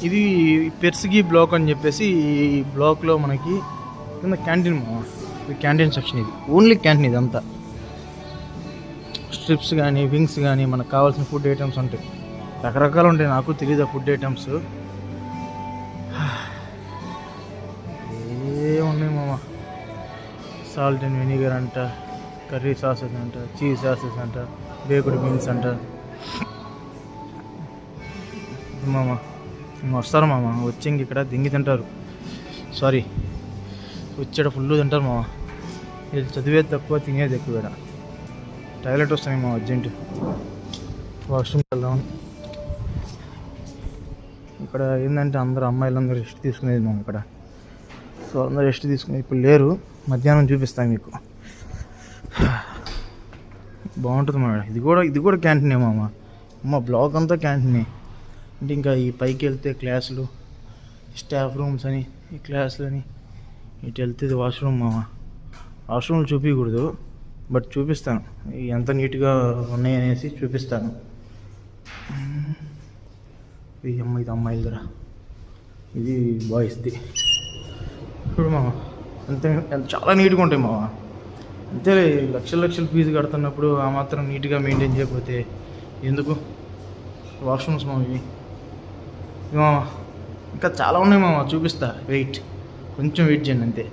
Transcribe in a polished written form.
ఇది పెర్సిగి బ్లాక్ అని చెప్పేసి ఈ బ్లాక్లో మనకి కింద క్యాంటీన్ మామ. ఇది క్యాంటీన్ సెక్షన్, ఇది ఓన్లీ క్యాంటీన్. ఇదంతా స్ట్రిప్స్ కానీ వింగ్స్ కానీ మనకు కావాల్సిన ఫుడ్ ఐటమ్స్ ఉంటాయి, రకరకాలు ఉంటాయి. నాకు తెలియదు ఫుడ్ ఐటమ్స్ ఏమున్నాయి మామ. సాల్ట్ అండ్ వెనిగర్ అంట, కర్రీ సాసెస్ అంట, చీజ్ సాసెస్ అంట, బేక్డ్ బీన్స్ అంట. మామ వస్తారు మామ, వచ్చి ఇక్కడ దింగి తింటారు. సారీ, వచ్చాడ ఫుల్ తింటారు మామ. ఇది చదివేది తక్కువ, తినేది ఎక్కువ. ఇక్కడ టాయిలెట్ వస్తాయి మా అర్జెంట్, వాష్రూమ్కి వెళ్దాం. ఇక్కడ ఏంటంటే అందరూ అమ్మాయిలందరూ రెస్ట్ తీసుకునేది మామ ఇక్కడ. సో అందరూ రెస్ట్ తీసుకునేది ఇప్పుడు లేరు. మధ్యాహ్నం చూపిస్తాను మీకు, బాగుంటుంది మా. ఇది కూడా క్యాంటీనే మామ. మా బ్లాక్ అంతా క్యాంటీనే. అంటే ఇంకా ఈ పైకి వెళ్తే క్లాసులు, స్టాఫ్ రూమ్స్ అని, ఈ క్లాసులు అని, ఇటు వెళ్తే ఇది వాష్రూమ్ మామ. వాష్రూమ్లు చూపించకూడదు, బట్ చూపిస్తాను ఎంత నీట్గా ఉన్నాయనేసి చూపిస్తాను. ఇది అమ్మాయిల దగ్గర, ఇది బాయ్స్ది. చూడు మామ, అంతే చాలా నీట్గా ఉంటాయి మామ. అంతే లక్షల ఫీజు కడుతున్నప్పుడు ఆ మాత్రం నీట్గా మెయింటైన్ చేయకపోతే ఎందుకు? వాష్రూమ్స్ మామ ఇవి మామ. ఇంకా చాలా ఉన్నాయి మామ, చూపిస్తా. కొంచెం వెయిట్ చేయండి అంతే.